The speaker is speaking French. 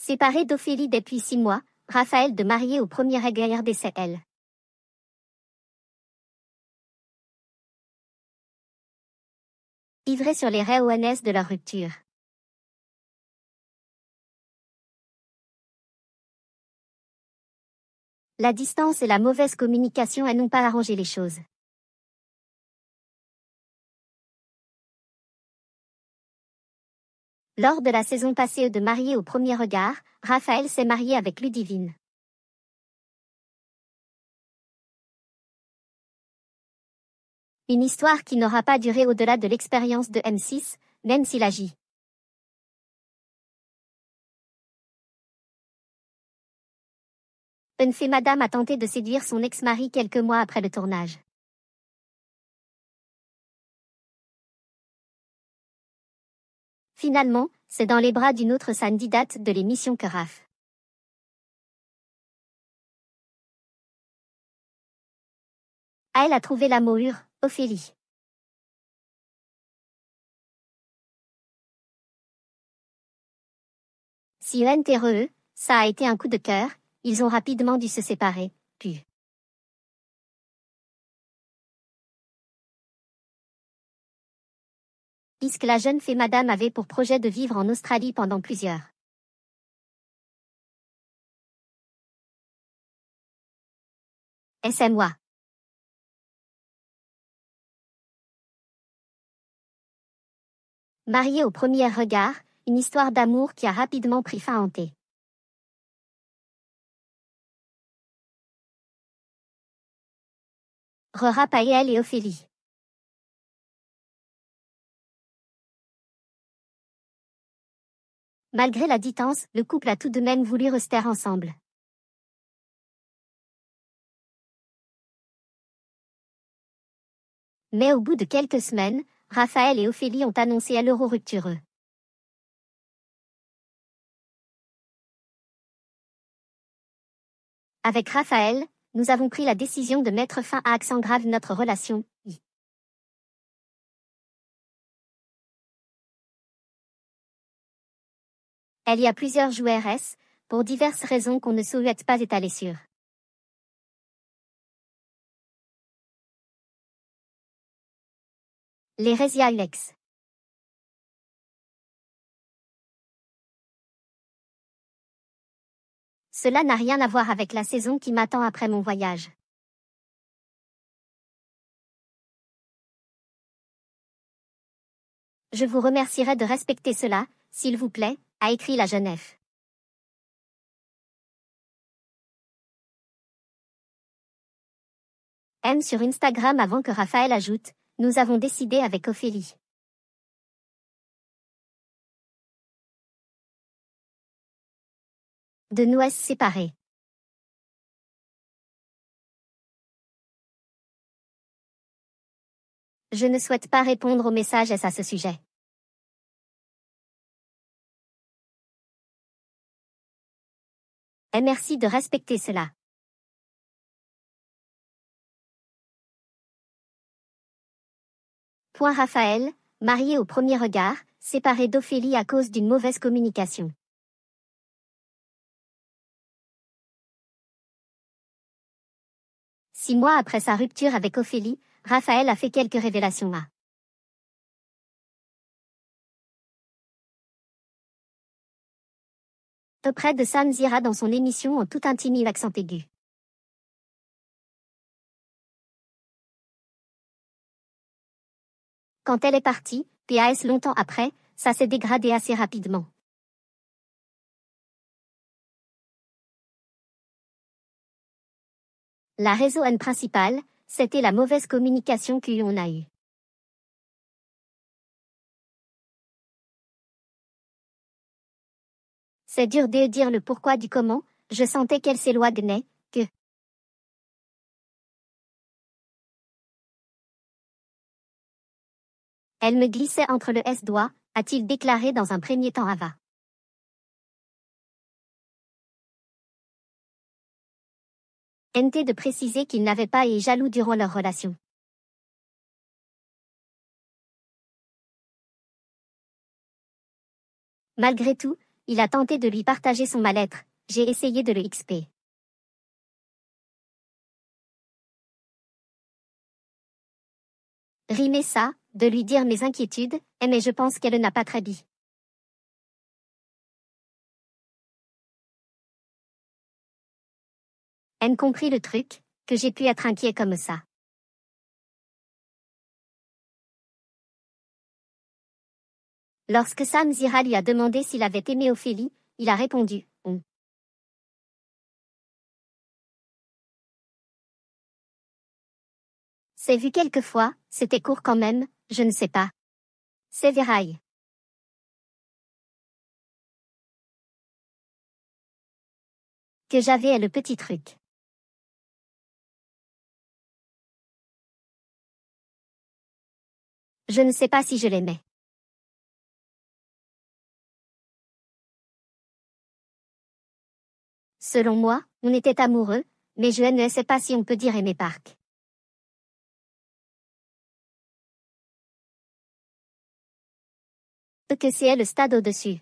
Séparé d'Ophélie depuis 6 mois, Raphaël de marié au premier regard décès elle. Livrés sur les raisons de leur rupture. La distance et la mauvaise communication n'ont pas arrangé les choses. Lors de la saison passée de Marié au premier regard, Raphaël s'est marié avec Ludivine. Une histoire qui n'aura pas duré au-delà de l'expérience de M6, même s'il agit. Une fée madame a tenté de séduire son ex-mari quelques mois après le tournage. Finalement, c'est dans les bras d'une autre candidate de l'émission que Raph elle a trouvé l'amour, Ophélie. Si entre eux, ça a été un coup de cœur, ils ont rapidement dû se séparer, puis. Puisque la jeune fée madame avait pour projet de vivre en Australie pendant plusieurs. mois. Marié au premier regard, une histoire d'amour qui a rapidement pris fin en thé. Raphaël et Ophélie. Malgré la distance, le couple a tout de même voulu rester ensemble. Mais au bout de quelques semaines, Raphaël et Ophélie ont annoncé à leur rupture. Avec Raphaël, nous avons pris la décision de mettre fin à accent grave notre relation. Il y a plusieurs joueurs pour diverses raisons qu'on ne souhaite pas étaler sur. Les raisons Alex. Cela n'a rien à voir avec la saison qui m'attend après mon voyage. Je vous remercierai de respecter cela, s'il vous plaît, a écrit la Genève. M sur Instagram avant que Raphaël ajoute, nous avons décidé avec Ophélie. De nous séparer. Je ne souhaite pas répondre aux messages à ce sujet. Et merci de respecter cela. Raphaël, marié au premier regard, séparé d'Ophélie à cause d'une mauvaise communication. Six mois après sa rupture avec Ophélie, Raphaël a fait quelques révélations à auprès de Sam Zira dans son émission en toute intimité accent aigu. Quand elle est partie, PAS longtemps après, ça s'est dégradé assez rapidement. La raison principale, c'était la mauvaise communication qu'on a eue. C'est dur de dire le pourquoi du comment, je sentais qu'elle s'éloignait, que elle me glissait entre le S-doigt, a-t-il déclaré dans un premier temps Ava. NT de préciser qu'il n'avait pas été jaloux durant leur relation. Malgré tout, il a tenté de lui partager son mal-être, j'ai essayé de le XP. Rimer ça, de lui dire mes inquiétudes, mais je pense qu'elle n'a pas très dit. Elle compris le truc, que j'ai pu être inquiet comme ça. Lorsque Sam Zira lui a demandé s'il avait aimé Ophélie, il a répondu « On ». C'est vu quelquefois, c'était court quand même, je ne sais pas. C'est viraille. Que j'avais le petit truc. Je ne sais pas si je l'aimais. Selon moi, on était amoureux, mais je ne sais pas si on peut dire aimer Park. Que c'est le stade au-dessus.